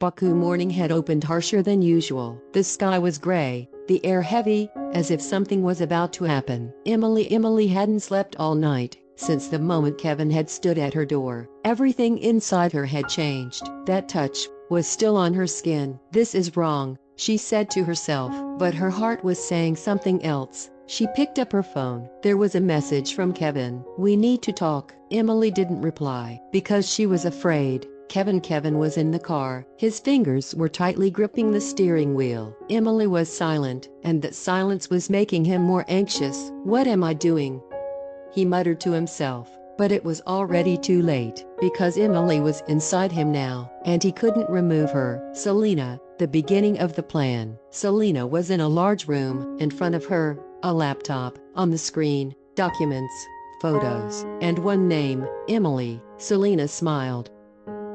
Baku morning had opened harsher than usual. The sky was gray, the air heavy, as if something was about to happen. Emily hadn't slept all night. Since the moment Kevin had stood at her door, everything inside her had changed. That touch was still on her skin. This is wrong, she said to herself, but her heart was saying something else. She picked up her phone. There was a message from Kevin. "We need to talk." Emily didn't reply because she was afraid. Kevin was in the car. His fingers were tightly gripping the steering wheel. Emily was silent, and that silence was making him more anxious. "What am I doing?" he muttered to himself, but it was already too late, because Emily was inside him now, and he couldn't remove her. Selena, the beginning of the plan. Selena was in a large room. In front of her, a laptop. On the screen, documents, photos, and one name, Emily. Selena smiled.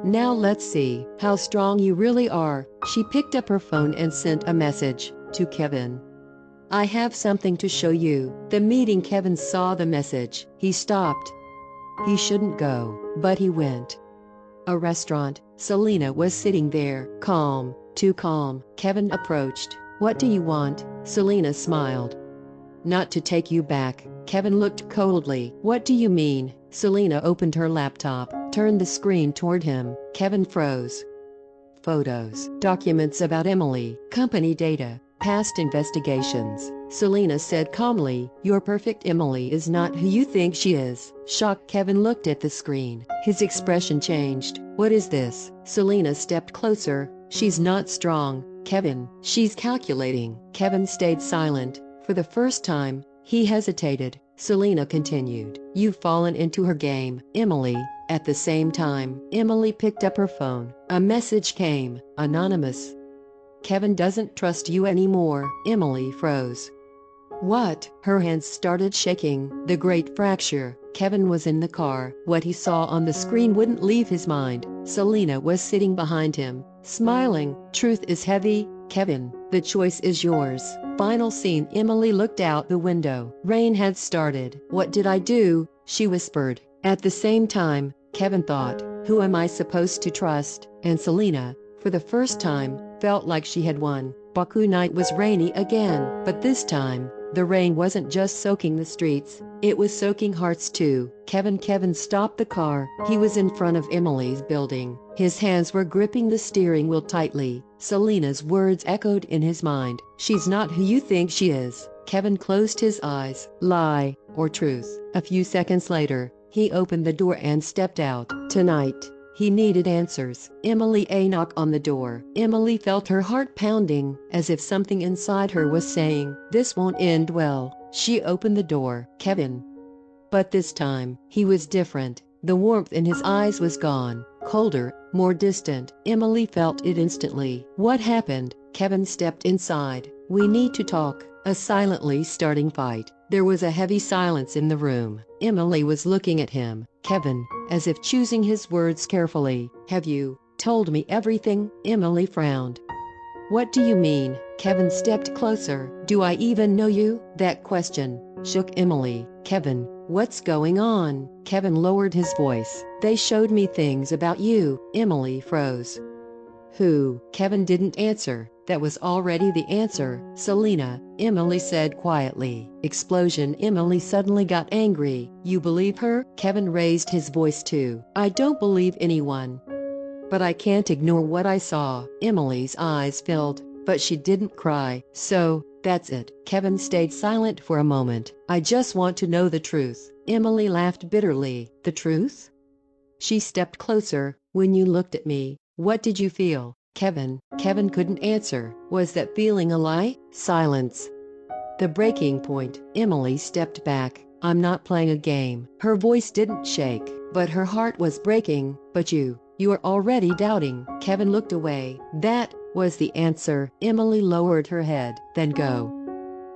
"Now let's see how strong you really are." She picked up her phone and sent a message to Kevin. "I have something to show you." The meeting. Kevin saw the message. He stopped. He shouldn't go, but he went. A restaurant. Selena was sitting there, calm, too calm. Kevin approached. "What do you want?" Selena smiled. "Not to take you back." Kevin looked coldly. "What do you mean?" Selena opened her laptop, turned the screen toward him. Kevin froze. Photos, documents about Emily, company data, past investigations. Selena said calmly, "You're perfect. Emily is not who you think she is." Shocked, Kevin looked at the screen. His expression changed. "What is this?" Selena stepped closer. "She's not strong, Kevin. She's calculating." Kevin stayed silent. For the first time, he hesitated. Selena continued, "You've fallen into her game, Emily." At the same time, Emily picked up her phone. A message came, anonymous. "Kevin doesn't trust you anymore." Emily froze. "What?" Her hands started shaking. The great fracture. Kevin was in the car. What he saw on the screen wouldn't leave his mind. Selena was sitting behind him, smiling. "Truth is heavy, Kevin. The choice is yours." Final scene. Emily looked out the window. Rain had started. "What did I do?" she whispered. At the same time, Kevin thought, "Who am I supposed to trust?" And Selena, for the first time, felt like she had won. Baku night was rainy again, but this time, the rain wasn't just soaking the streets, it was soaking hearts too. Kevin stopped the car. He was in front of Emily's building. His hands were gripping the steering wheel tightly. Selena's words echoed in his mind. "She's not who you think she is." Kevin closed his eyes. Lie or truth? A few seconds later, he opened the door and stepped out. Tonight, he needed answers. Emily. A knock on the door. Emily felt her heart pounding, as if something inside her was saying, "This won't end well." She opened the door. Kevin. But this time, he was different. The warmth in his eyes was gone. Colder, more distant. Emily felt it instantly. "What happened?" Kevin stepped inside. "We need to talk." A silently starting fight. There was a heavy silence in the room. Emily was looking at him. "Kevin," as if choosing his words carefully, "have you told me everything?" Emily frowned. "What do you mean?" Kevin stepped closer. "Do I even know you?" That question shook Emily. "Kevin, what's going on?" Kevin lowered his voice. "They showed me things about you." Emily froze. "Who?" Kevin didn't answer. That was already the answer. "Selena," Emily said quietly. Explosion. Emily suddenly got angry. "You believe her?" Kevin raised his voice too. "I don't believe anyone. But I can't ignore what I saw." Emily's eyes filled, but she didn't cry. "So, that's it." Kevin stayed silent for a moment. "I just want to know the truth." Emily laughed bitterly. "The truth?" She stepped closer. "When you looked at me, what did you feel?" Kevin couldn't answer. Was that feeling a lie? Silence. The breaking point. Emily stepped back. "I'm not playing a game." Her voice didn't shake, but her heart was breaking. "But you are already doubting." Kevin looked away. That was the answer. Emily lowered her head. "Then go."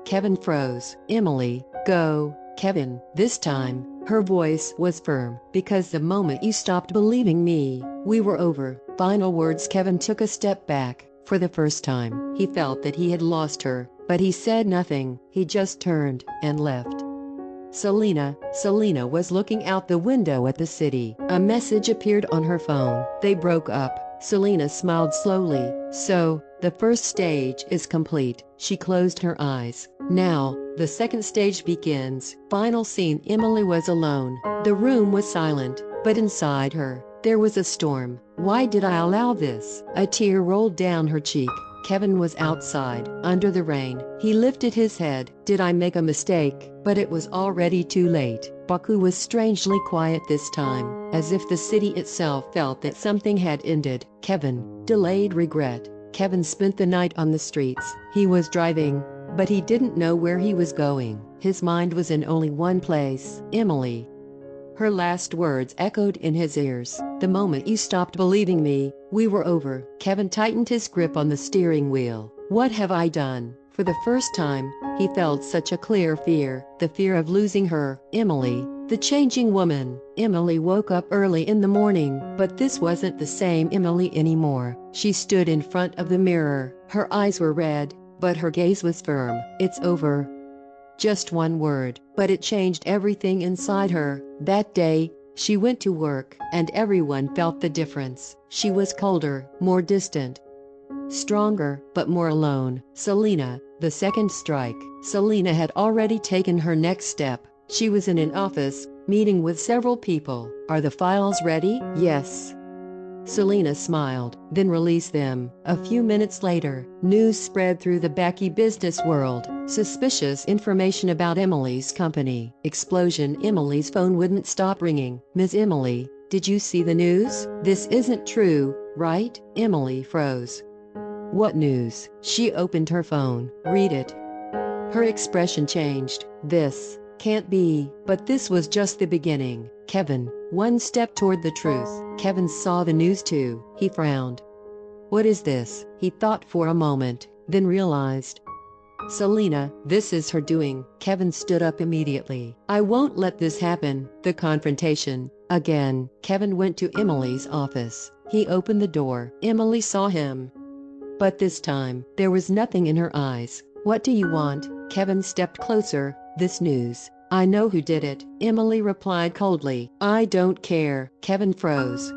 Kevin froze. "Emily, go." "Kevin." This time, her voice was firm. "Because the moment you stopped believing me, we were over." Final words. Kevin took a step back. For the first time, he felt that he had lost her, but he said nothing. He just turned and left. Selena was looking out the window at the city. A message appeared on her phone. "They broke up." Selena smiled slowly. So, the first stage is complete. She closed her eyes. Now, the second stage begins. Final scene. Emily was alone. The room was silent, but inside her, there was a storm. Why did I allow this? A tear rolled down her cheek. Kevin was outside, under the rain. He lifted his head. Did I make a mistake? But it was already too late. Baku was strangely quiet this time, as if the city itself felt that something had ended. Kevin, delayed regret. Kevin spent the night on the streets. He was driving, but he didn't know where he was going. His mind was in only one place, Emily. Her last words echoed in his ears. The moment you stopped believing me, we were over. Kevin tightened his grip on the steering wheel. What have I done? For the first time, he felt such a clear fear, the fear of losing her, Emily, the changing woman. Emily woke up early in the morning, but this wasn't the same Emily anymore. She stood in front of the mirror. Her eyes were red, but her gaze was firm. It's over. Just one word, but it changed everything inside her. That day, she went to work, and everyone felt the difference. She was colder, more distant, stronger, but more alone. Selena, the second strike. Selena had already taken her next step. She was in an office, meeting with several people. Are the files ready? Yes. Selena smiled, then released them. A few minutes later, news spread through the Becky business world. Suspicious information about Emily's company. Explosion. Emily's phone wouldn't stop ringing. Miss Emily, did you see the news? This isn't true, right? Emily froze. What news? She opened her phone. Read it. Her expression changed. This can't be. But this was just the beginning. Kevin, one step toward the truth. Kevin saw the news too. He frowned. What is this? He thought for a moment, then realized. Selena, this is her doing. Kevin stood up immediately. I won't let this happen. The confrontation. Again, Kevin went to Emily's office. He opened the door. Emily saw him. But this time, there was nothing in her eyes. What do you want? Kevin stepped closer. This news. I know who did it, Emily replied coldly. I don't care. Kevin froze.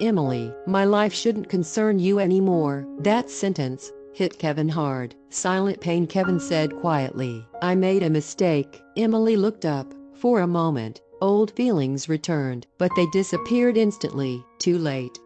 Emily, my life shouldn't concern you anymore. That sentence hit Kevin hard. Silent pain. Kevin said quietly. I made a mistake. Emily looked up. For a moment, old feelings returned, but they disappeared instantly. Too late.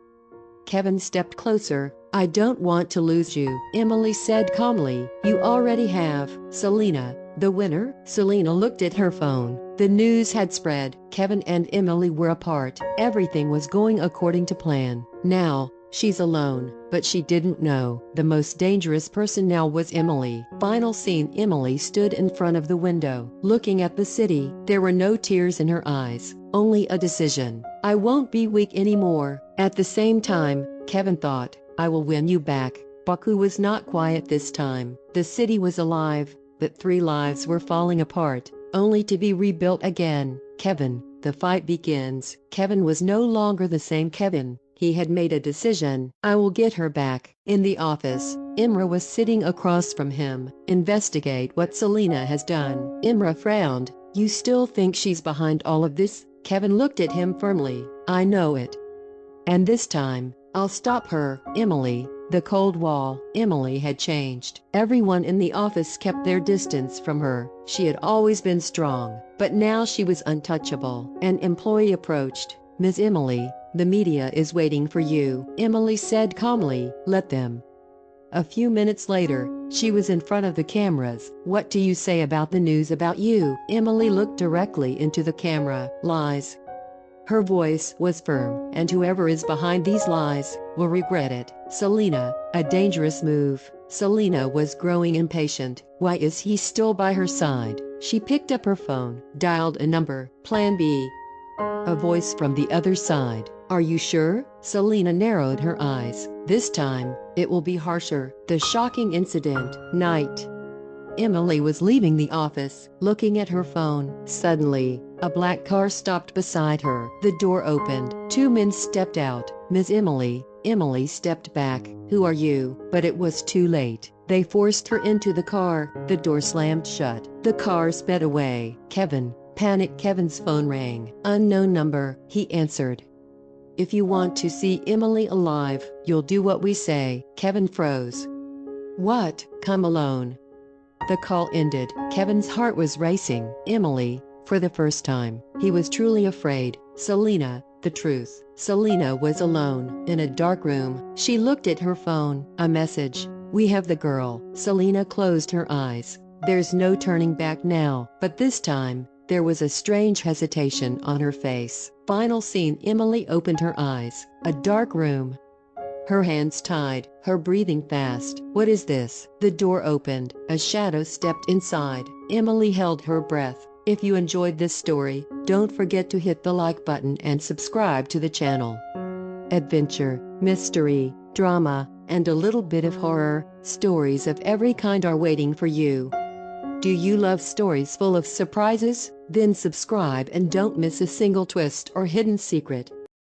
Kevin stepped closer. I don't want to lose you, Emily said calmly. You already have. Selena, the winner? Selena looked at her phone. The news had spread. Kevin and Emily were apart. Everything was going according to plan. Now, she's alone, but she didn't know. The most dangerous person now was Emily. Final scene. Emily stood in front of the window, looking at the city. There were no tears in her eyes, only a decision. I won't be weak anymore. At the same time, Kevin thought, I will win you back. Baku was not quiet this time. The city was alive, but 3 lives were falling apart, only to be rebuilt again. Kevin, the fight begins. Kevin was no longer the same Kevin. He had made a decision. I will get her back. In the office, Imra was sitting across from him. Investigate what Selena has done. Imra frowned. You still think she's behind all of this? Kevin looked at him firmly. I know it. And this time, I'll stop her. Emily, the cold wall. Emily had changed. Everyone in the office kept their distance from her. She had always been strong, but now she was untouchable. An employee approached. Ms. Emily, the media is waiting for you, Emily said calmly. Let them. A few minutes later, she was in front of the cameras. What do you say about the news about you? Emily looked directly into the camera. Lies. Her voice was firm, and whoever is behind these lies will regret it. Selena, a dangerous move. Selena was growing impatient. Why is he still by her side? She picked up her phone, dialed a number. Plan B. A voice from the other side. Are you sure? Selena narrowed her eyes. This time, it will be harsher. The shocking incident. Night. Emily was leaving the office, looking at her phone. Suddenly, a black car stopped beside her. The door opened. 2 men stepped out. Ms. Emily. Emily stepped back. Who are you? But it was too late. They forced her into the car. The door slammed shut. The car sped away. Kevin. Panic. Kevin's phone rang. Unknown number. He answered. If you want to see Emily alive, you'll do what we say." Kevin froze. "What? Come alone." The call ended. Kevin's heart was racing. Emily, for the first time, he was truly afraid. Selena, the truth. Selena was alone, in a dark room. She looked at her phone. A message. "We have the girl." Selena closed her eyes. There's no turning back now. But this time, there was a strange hesitation on her face. Final scene. Emily opened her eyes. A dark room. Her hands tied, her breathing fast. "What is this?" The door opened. A shadow stepped inside. Emily held her breath. If you enjoyed this story, don't forget to hit the like button and subscribe to the channel. Adventure, mystery, drama, and a little bit of horror, stories of every kind are waiting for you. Do you love stories full of surprises? Then subscribe and don't miss a single twist or hidden secret.